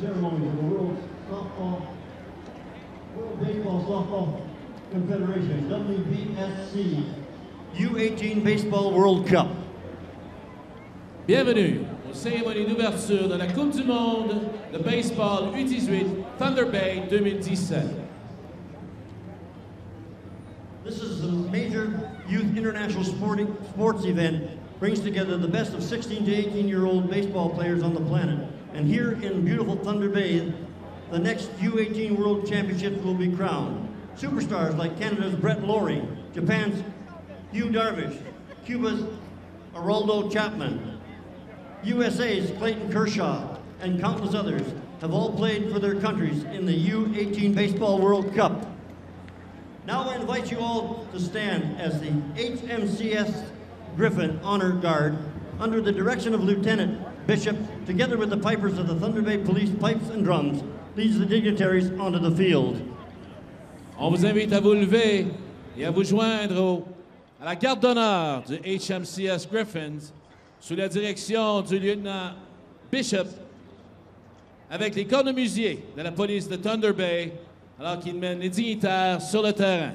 ceremonies of the World Baseball Softball Confederation, WBSC, U18 Baseball World Cup. Bienvenue aux cérémonies d'ouverture de la Coupe du monde de baseball U18 Thunder Bay 2017. This is a major youth international sports event, brings together the best of 16 to 18-year-old baseball players on the planet. And here in beautiful Thunder Bay, the next U18 World Championships will be crowned. Superstars like Canada's Brett Lawrie, Japan's Hugh Darvish, Cuba's Aroldo Chapman, USA's Clayton Kershaw, and countless others have all played for their countries in the U18 Baseball World Cup. Now I invite you all to stand as the HMCS Griffin Honor Guard, under the direction of Lieutenant Bishop, together with the pipers of the Thunder Bay Police Pipes and Drums, leads the dignitaries onto the field. On vous invite à vous lever et à vous joindre à la garde d'honneur du HMCS Griffins sous la direction du lieutenant Bishop, avec les cornemusiers de la police de Thunder Bay, alors qu'ils mènent les dignitaires sur le terrain.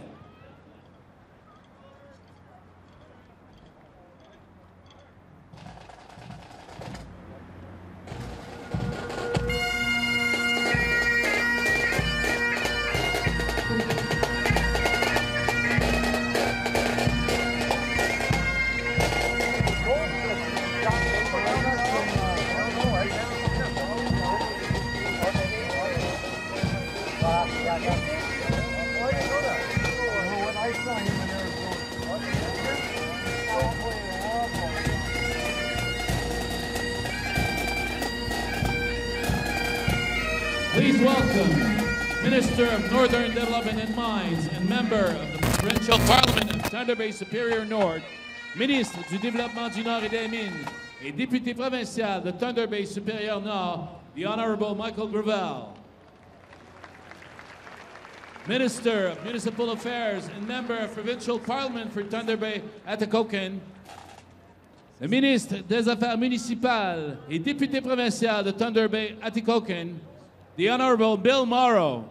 Please welcome Minister of Northern Development and Mines and member of the Provincial Parliament of Thunder Bay Superior North, ministre du Développement du Nord et des Mines et député provincial de Thunder Bay Superior Nord, the Honorable Michael Gravel. Minister of Municipal Affairs and member of Provincial Parliament for Thunder Bay Atikokan, le ministre des Affaires municipales et député provincial de Thunder Bay Atikokan, the Honorable Bill Morrow.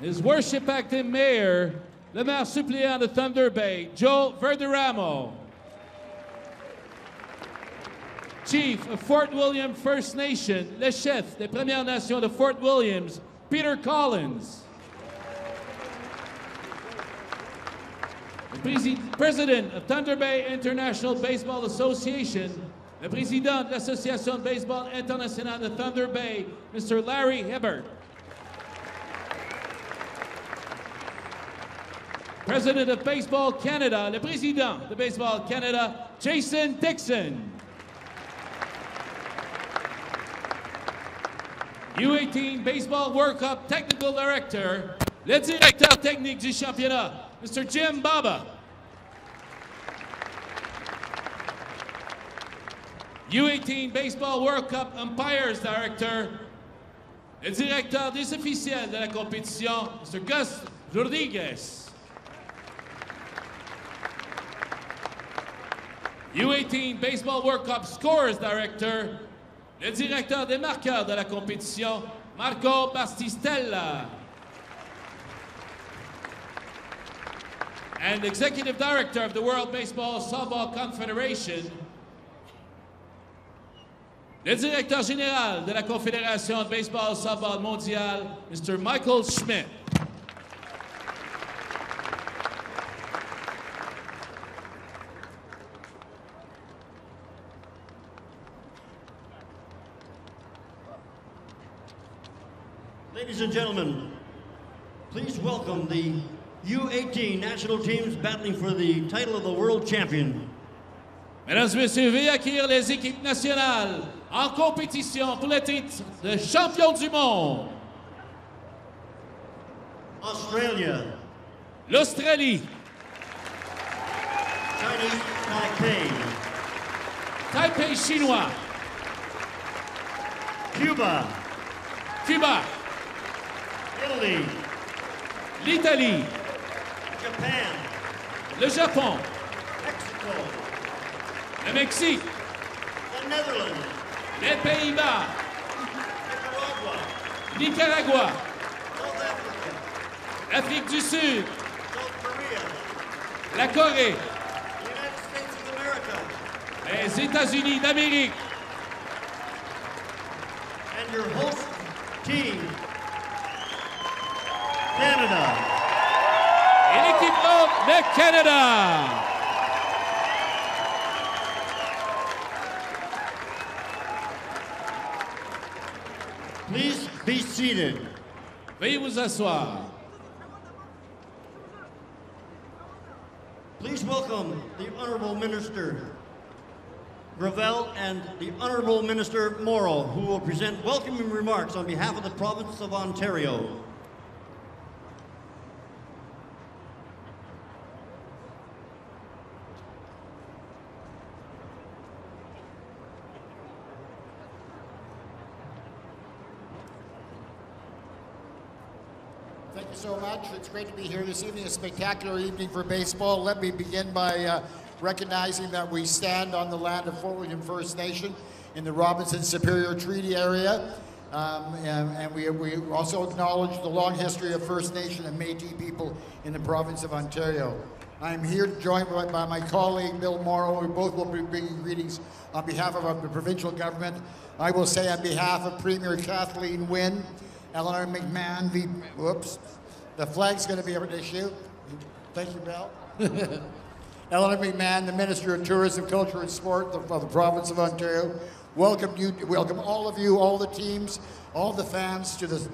His Worship Acting Mayor, le maire suppléant de Thunder Bay, Joe Verderamo. Chief of Fort William First Nation, le chef des Premières Nations de Fort Williams, Peter Collins. The President of Thunder Bay International Baseball Association, le président de l'Association de baseball internationale de Thunder Bay, Mr. Larry Hibbert. President of Baseball Canada, le président de Baseball Canada, Jason Dixon. U18 Baseball World Cup Technical Director, le directeur technique du championnat, Mr. Jim Baba. U18 Baseball World Cup Umpires Director, le directeur des officiels de la compétition, Mr. Gus Rodriguez. U18 Baseball World Cup Scores Director, le directeur des marqueurs de la compétition, Marco Bastistella. And Executive Director of the World Baseball Softball Confederation, le directeur général de la Confédération de baseball softball mondiale, Mr. Michael Schmidt. Ladies and gentlemen, please welcome the U18 National Teams battling for the title of the World Champion. Mesdames et messieurs, veuillez accueillir les équipes nationales en compétition pour le titre de champion du monde. Australia. L'Australie. Chinese Taipei. Taipei chinois. Cuba. Cuba. Italy. L'Italie. Japan. Le Japon. Mexico. Le Mexique. The Netherlands. les Pays-Bas, Nicaragua, Afrique du Sud, la Corée, les États-Unis d'Amérique, and your host team, Canada. et l'équipe hôte de Canada. Please be seated. Veuillez vous asseoir. Please welcome the Honorable Minister Gravel and the Honorable Minister Morrow, who will present welcoming remarks on behalf of the province of Ontario. Thank you so much. It's great to be here this evening, a spectacular evening for baseball. Let me begin by recognizing that we stand on the land of Fort William First Nation in the Robinson Superior Treaty area. And we also acknowledge the long history of First Nation and Métis people in the province of Ontario. I'm here joined by my colleague, Bill Morrow, who both will be bringing greetings on behalf of the provincial government. I will say on behalf of Premier Kathleen Wynne, Eleanor McMahon, the flag's going to be an issue. Thank you, Bill. Eleanor McMahon, the Minister of Tourism, Culture and Sport of the province of Ontario. Welcome all of you, all the teams, all the fans to the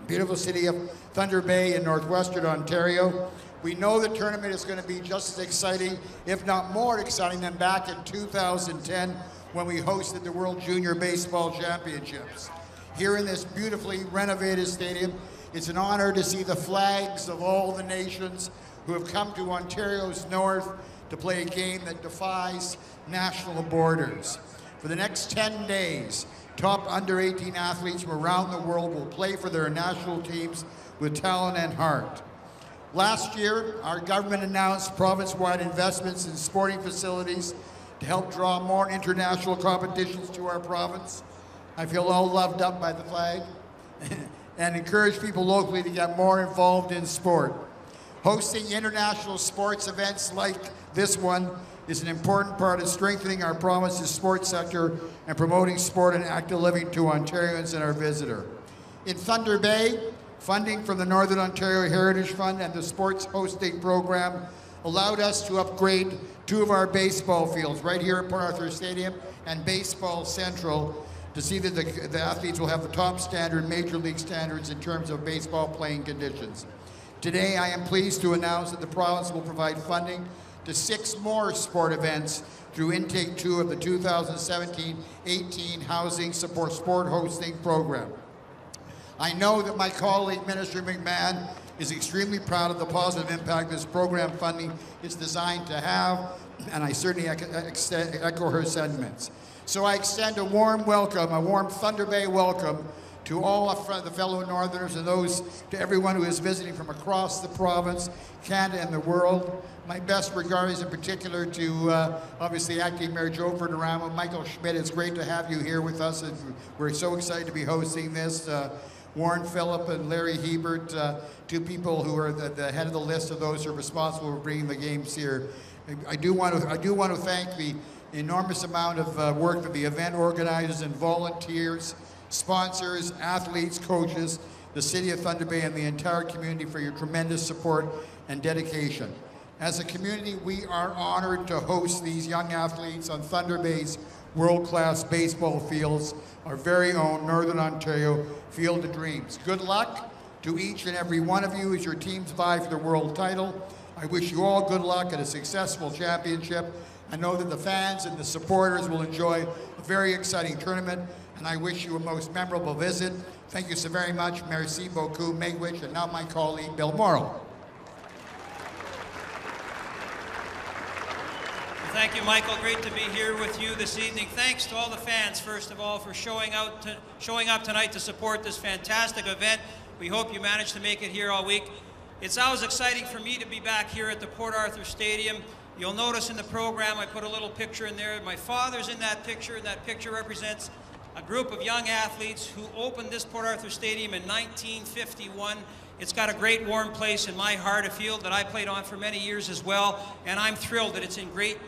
beautiful city of Thunder Bay in northwestern Ontario. We know the tournament is going to be just as exciting, if not more exciting, than back in 2010 when we hosted the World Junior Baseball Championships. Here in this beautifully renovated stadium, it's an honor to see the flags of all the nations who have come to Ontario's north to play a game that defies national borders. For the next 10 days, top under-18 athletes from around the world will play for their national teams with talent and heart. Last year, our government announced province-wide investments in sporting facilities to help draw more international competitions to our province. I feel all loved up by the flag and encourage people locally to get more involved in sport. Hosting international sports events like this one is an important part of strengthening our province's sports sector and promoting sport and active living to Ontarians and our visitor. In Thunder Bay, funding from the Northern Ontario Heritage Fund and the Sports Hosting Program allowed us to upgrade 2 of our baseball fields right here at Port Arthur Stadium and Baseball Central to see that the athletes will have the top standard, major league standards in terms of baseball playing conditions. Today, I am pleased to announce that the province will provide funding to 6 more sport events through Intake 2 of the 2017-18 Housing Support Sport Hosting Program. I know that my colleague, Minister McMahon, is extremely proud of the positive impact this program funding is designed to have, and I certainly echo her sentiments. So I extend a warm welcome, a warm Thunder Bay welcome to all of the fellow Northerners and to everyone who is visiting from across the province, Canada, and the world. My best regards in particular to obviously Acting Mayor Joe Verderamo. Michael Schmidt, it's great to have you here with us, and we're so excited to be hosting this. Warren Phillip and Larry Hebert, 2 people who are the head of the list of those who are responsible for bringing the games here. I do want to thank the enormous amount of work that the event organizers and volunteers, sponsors, athletes, coaches, the City of Thunder Bay, and the entire community for your tremendous support and dedication. As a community, we are honored to host these young athletes on Thunder Bay's world-class baseball fields, our very own Northern Ontario Field of Dreams. Good luck to each and every one of you as your teams vie for the world title. I wish you all good luck at a successful championship. I know that the fans and the supporters will enjoy a very exciting tournament, and I wish you a most memorable visit. Thank you so very much. Merci beaucoup, Megwich, and now my colleague, Bill Morrow. Thank you, Michael. Great to be here with you this evening. Thanks to all the fans, first of all, for showing up tonight to support this fantastic event. We hope you managed to make it here all week. It's always exciting for me to be back here at the Port Arthur Stadium. You'll notice in the program I put a little picture in there. My father's in that picture, and that picture represents a group of young athletes who opened this Port Arthur Stadium in 1951. It's got a great warm place in my heart, a field that I played on for many years as well, and I'm thrilled that it's in great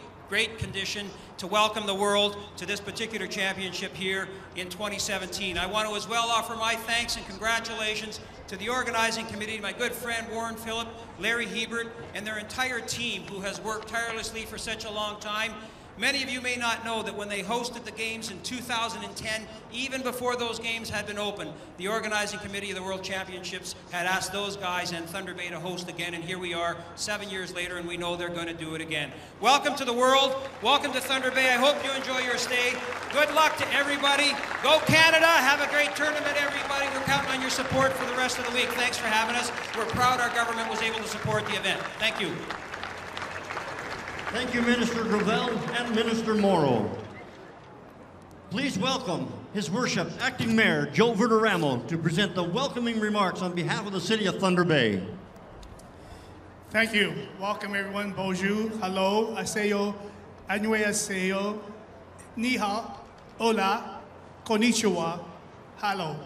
condition to welcome the world to this particular championship here in 2017. I want to as well offer my thanks and congratulations to the organizing committee, my good friend Warren Phillip, Larry Hebert, and their entire team who has worked tirelessly for such a long time. Many of you may not know that when they hosted the games in 2010, even before those games had been opened, the organizing committee of the World Championships had asked those guys and Thunder Bay to host again, and here we are 7 years later, and we know they're going to do it again. Welcome to the world. Welcome to Thunder Bay. I hope you enjoy your stay. Good luck to everybody. Go Canada. Have a great tournament, everybody. We're counting on your support for the rest of the week. Thanks for having us. We're proud our government was able to support the event. Thank you. Thank you, Minister Gravel and Minister Morrow. Please welcome His Worship Acting Mayor Joe Verderamo to present the welcoming remarks on behalf of the City of Thunder Bay. Thank you. Welcome everyone. Bonjour, hello, aseyo, annyeonghaseyo, ni hao, hola, konnichiwa, hello.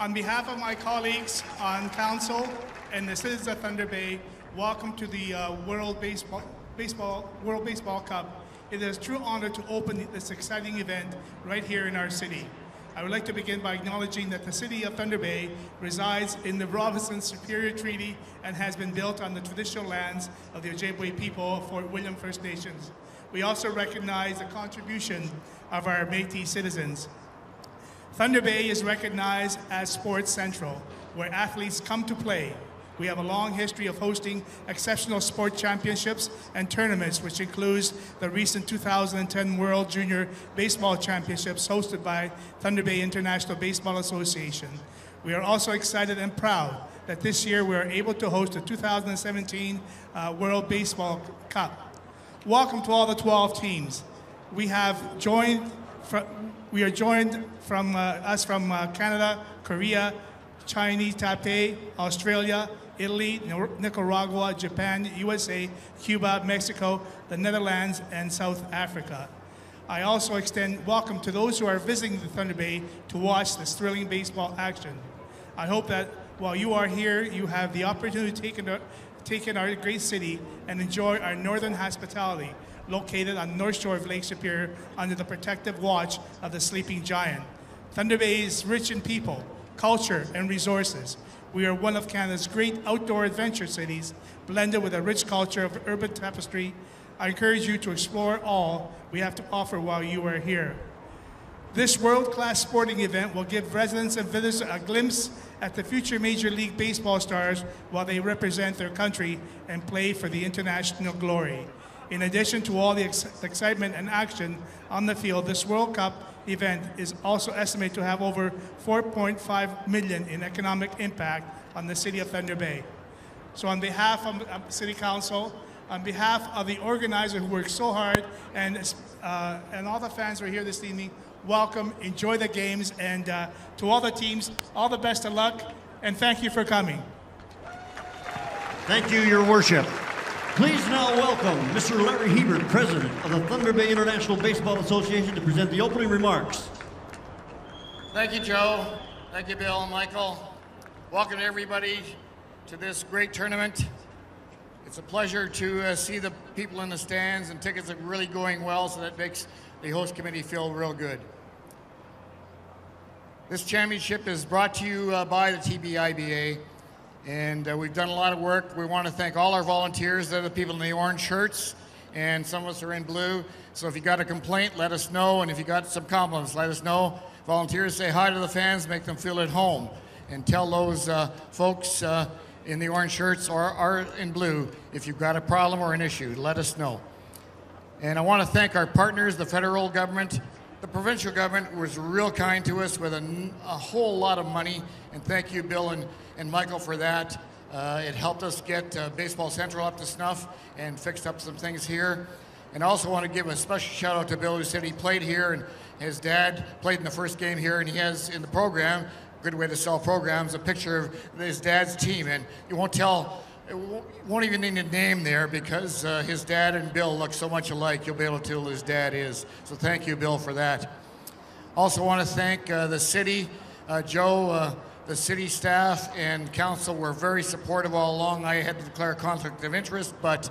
On behalf of my colleagues on council and the citizens of Thunder Bay, welcome to the World Baseball Cup. It is a true honor to open this exciting event right here in our city. I would like to begin by acknowledging that the city of Thunder Bay resides in the Robinson Superior Treaty and has been built on the traditional lands of the Ojibwe people of Fort William First Nations. We also recognize the contribution of our Métis citizens. Thunder Bay is recognized as Sports Central, where athletes come to play. We have a long history of hosting exceptional sport championships and tournaments, which includes the recent 2010 World Junior Baseball Championships hosted by Thunder Bay International Baseball Association. We are also excited and proud that this year we are able to host the 2017 World Baseball Cup. Welcome to all the 12 teams. We are joined from Canada, Korea, Chinese Taipei, Australia, Italy, Nicaragua, Japan, USA, Cuba, Mexico, the Netherlands, and South Africa. I also extend welcome to those who are visiting the Thunder Bay to watch this thrilling baseball action. I hope that while you are here, you have the opportunity to take in our great city and enjoy our northern hospitality located on the north shore of Lake Superior under the protective watch of the sleeping giant. Thunder Bay is rich in people, culture, and resources. We are one of Canada's great outdoor adventure cities, blended with a rich culture of urban tapestry. I encourage you to explore all we have to offer while you are here. This world-class sporting event will give residents and visitors a glimpse at the future Major League Baseball stars while they represent their country and play for the international glory. In addition to all the excitement and action on the field, this World Cup event is also estimated to have over $4.5 million in economic impact on the city of Thunder Bay. So on behalf of City Council, on behalf of the organizer who worked so hard, and all the fans who are here this evening, welcome, enjoy the games, and to all the teams, all the best of luck, and thank you for coming. Thank you, Your Worship. Please now welcome Mr. Larry Hebert, President of the Thunder Bay International Baseball Association, to present the opening remarks. Thank you, Joe. Thank you, Bill and Michael. Welcome to everybody to this great tournament. It's a pleasure to see the people in the stands, and tickets are really going well, so that makes the host committee feel real good. This championship is brought to you by the TBIBA. And we've done a lot of work. We want to thank all our volunteers. They're the people in the orange shirts, and some of us are in blue. So if you got a complaint, let us know. And if you got some compliments, let us know. Volunteers, say hi to the fans, make them feel at home. And tell those folks in the orange shirts or in blue, if you've got a problem or an issue, let us know. And I want to thank our partners, the federal government. The provincial government was real kind to us with a whole lot of money. And thank you, Bill and Michael, for that. It helped us get Baseball Central up to snuff and fixed up some things here. And I also want to give a special shout out to Bill, who said he played here, and his dad played in the first game here, and he has in the program, good way to sell programs, a picture of his dad's team. And you won't even need a name there, because his dad and Bill look so much alike, you'll be able to tell who his dad is. So thank you, Bill, for that. Also want to thank the city, Joe, the city staff and council were very supportive all along. I had to declare a conflict of interest, but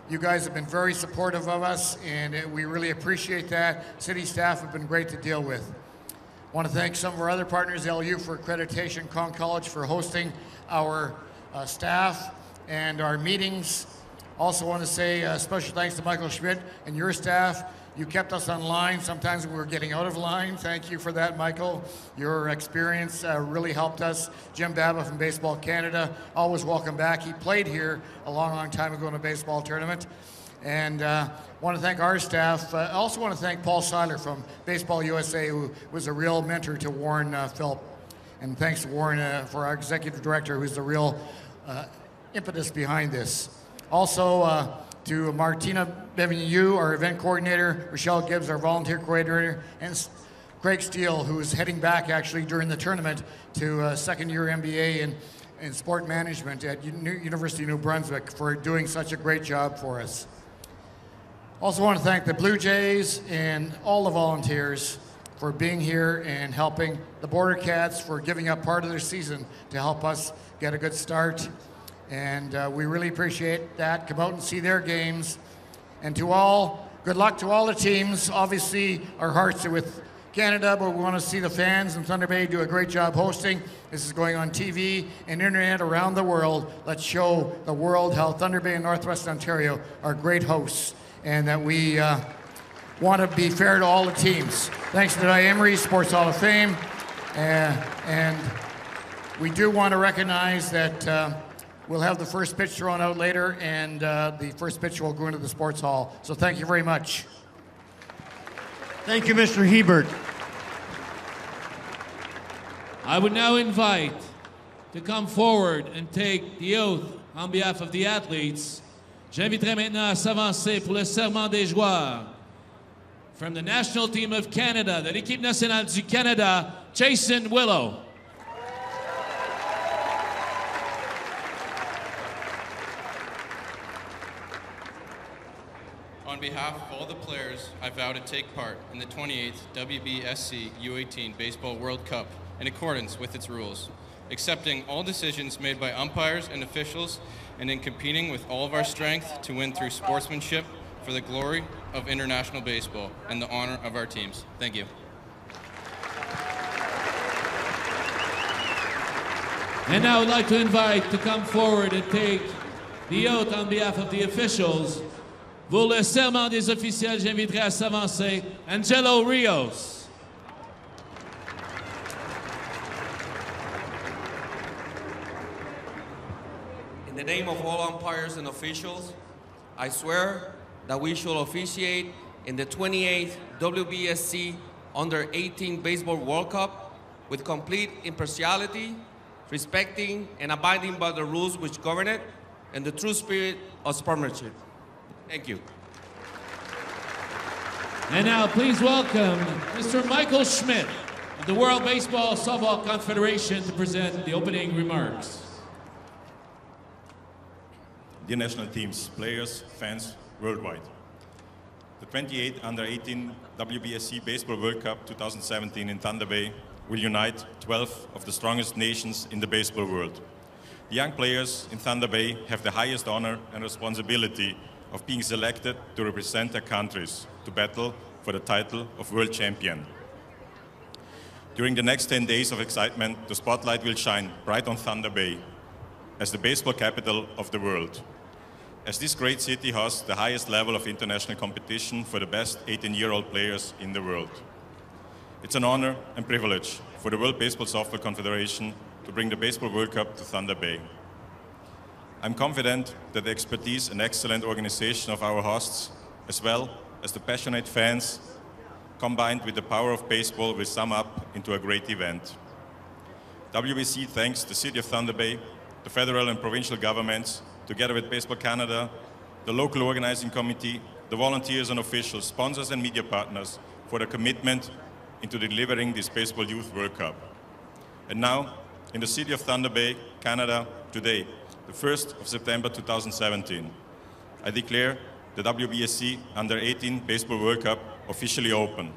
you guys have been very supportive of us, and we really appreciate that. City staff have been great to deal with. I want to thank some of our other partners, LU for accreditation, Conn College for hosting our staff and our meetings. Also want to say special thanks to Michael Schmidt and your staff. You kept us on line sometimes when we were getting out of line. Thank you for that, Michael. Your experience really helped us. Jim Baba from Baseball Canada, always welcome back. He played here a long time ago in a baseball tournament. And want to thank our staff. I also want to thank Paul Seiler from Baseball USA, who was a real mentor to Warren Phillip. And thanks to Warren for our executive director, who's the real impetus behind this. Also, to Martina Bevigneau, our event coordinator, Rochelle Gibbs, our volunteer coordinator, and Greg Steele, who is heading back actually during the tournament to a second-year MBA in sport management at University of New Brunswick for doing such a great job for us. Also want to thank the Blue Jays and all the volunteers for being here and helping the Border Cats for giving up part of their season to help us get a good start. And we really appreciate that. Come out and see their games. And to all, good luck to all the teams. Obviously, our hearts are with Canada, but we want to see the fans in Thunder Bay do a great job hosting. This is going on TV and internet around the world. Let's show the world how Thunder Bay and Northwest Ontario are great hosts and that we want to be fair to all the teams. Thanks to the Emery Sports Hall of Fame. And we do want to recognize that we'll have the first pitch thrown out later, and the first pitch will go into the sports hall. So thank you very much. Thank you, Mr. Hebert. I would now invite to come forward and take the oath on behalf of the athletes. J'inviterai maintenant à s'avancer pour le serment des joueurs. From the National Team of Canada, de l'équipe nationale du Canada, Jason Willow. On behalf of all the players, I vow to take part in the 28th WBSC U18 Baseball World Cup in accordance with its rules, accepting all decisions made by umpires and officials, and in competing with all of our strength to win through sportsmanship for the glory of international baseball and the honor of our teams. Thank you. And now I'd like to invite to come forward and take the oath on behalf of the officials. Pour le serment des officiels, j'inviterai à s'avancer Angelo Rios. In the name of all umpires and officials, I swear that we shall officiate in the 28th WBSC Under-18 Baseball World Cup with complete impartiality, respecting and abiding by the rules which govern it, and the true spirit of sportsmanship. Thank you. And now please welcome Mr. Michael Schmidt of the World Baseball Softball Confederation to present the opening remarks. Dear national teams, players, fans worldwide. The 28th Under-18 WBSC Baseball World Cup 2017 in Thunder Bay will unite 12 of the strongest nations in the baseball world. The young players in Thunder Bay have the highest honor and responsibility of being selected to represent their countries to battle for the title of world champion. During the next 10 days of excitement, the spotlight will shine bright on Thunder Bay as the baseball capital of the world. As this great city hosts the highest level of international competition for the best 18-year-old players in the world. It's an honor and privilege for the World Baseball Softball Confederation to bring the Baseball World Cup to Thunder Bay. I'm confident that the expertise and excellent organization of our hosts, as well as the passionate fans, combined with the power of baseball, will sum up into a great event. WBC thanks the City of Thunder Bay, the federal and provincial governments, together with Baseball Canada, the local organizing committee, the volunteers and officials, sponsors and media partners for their commitment into delivering this Baseball Youth World Cup. And now, in the City of Thunder Bay, Canada, today, the 1st of September 2017, I declare the WBSC Under-18 Baseball World Cup officially open.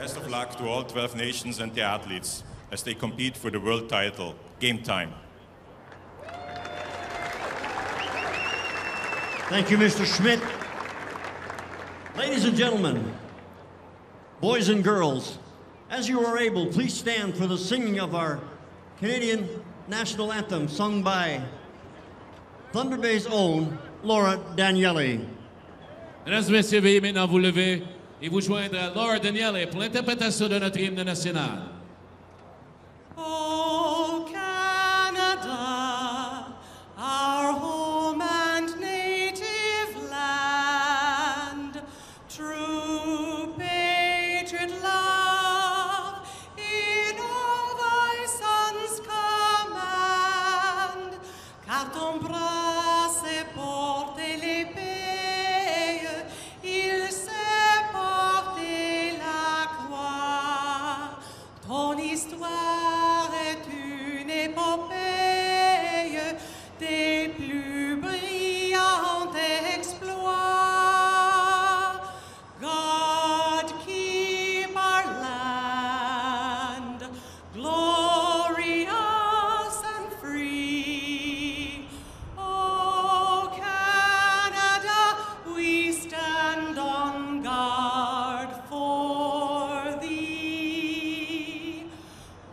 Best of luck to all 12 nations and their athletes as they compete for the world title. Game time. Thank you, Mr. Schmidt. Ladies and gentlemen, boys and girls, as you are able, please stand for the singing of our Canadian National Anthem, sung by Thunder Bay's own Laura Daniele. Mesdames et messieurs, veuillez maintenant vous lever et vous joindre à Laura Daniele pour l'interprétation de notre hymne national. Oh, Canada, our home and native land, true patriot love in all thy sons' command, car ton bras s'est porté l'épée, il s'est porté la croix, ton histoire est une épopée des plus brillants exploits. God keep our land glorious and free. Oh, Canada, we stand on guard for thee.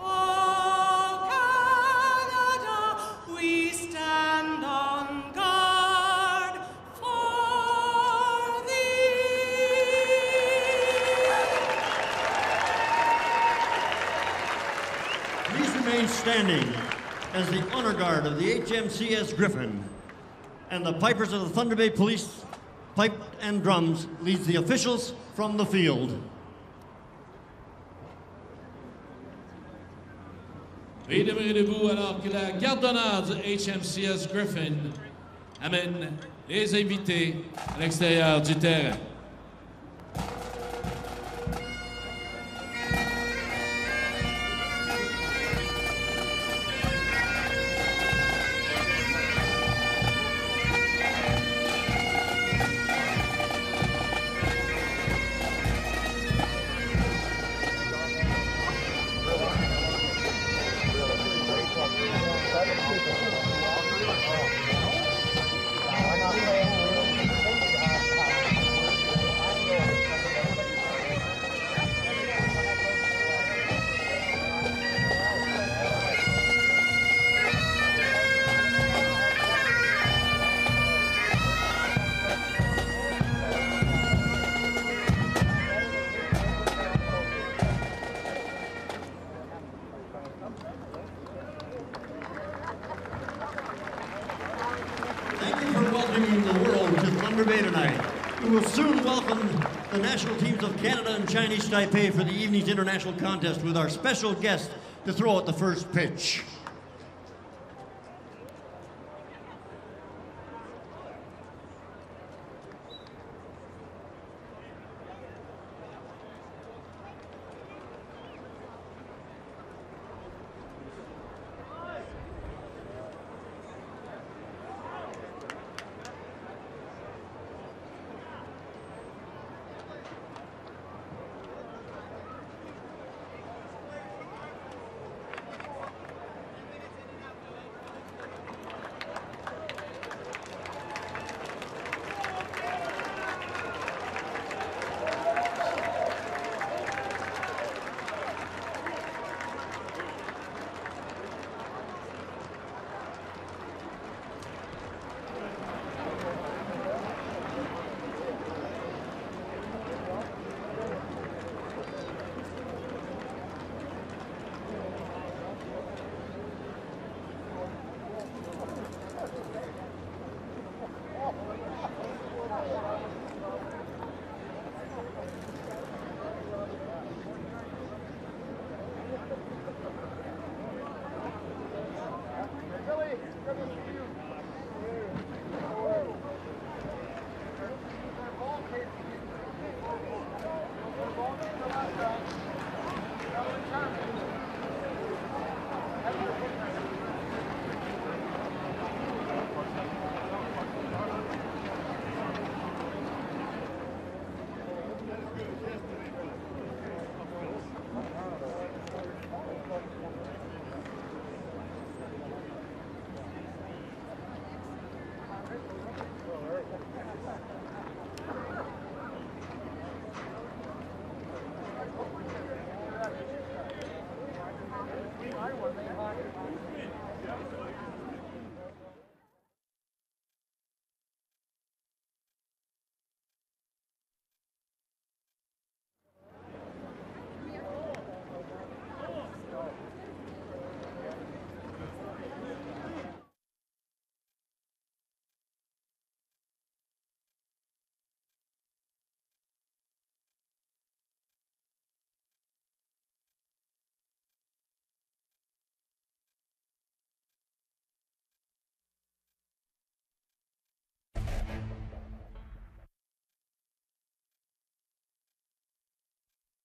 Oh, Canada, we stand on guard for thee. Please remain standing as the honor guard of the HMCS Griffin and the pipers of the Thunder Bay Police pipe and drums leads the officials from the field. Veuillez demeurer debout alors que la garde d'honneur du HMCS Griffin amène les invités à l'extérieur du terrain. Thank you for welcoming the world to Thunder Bay tonight. We will soon welcome the national teams of Canada and Chinese Taipei for the evening's international contest with our special guest to throw out the first pitch.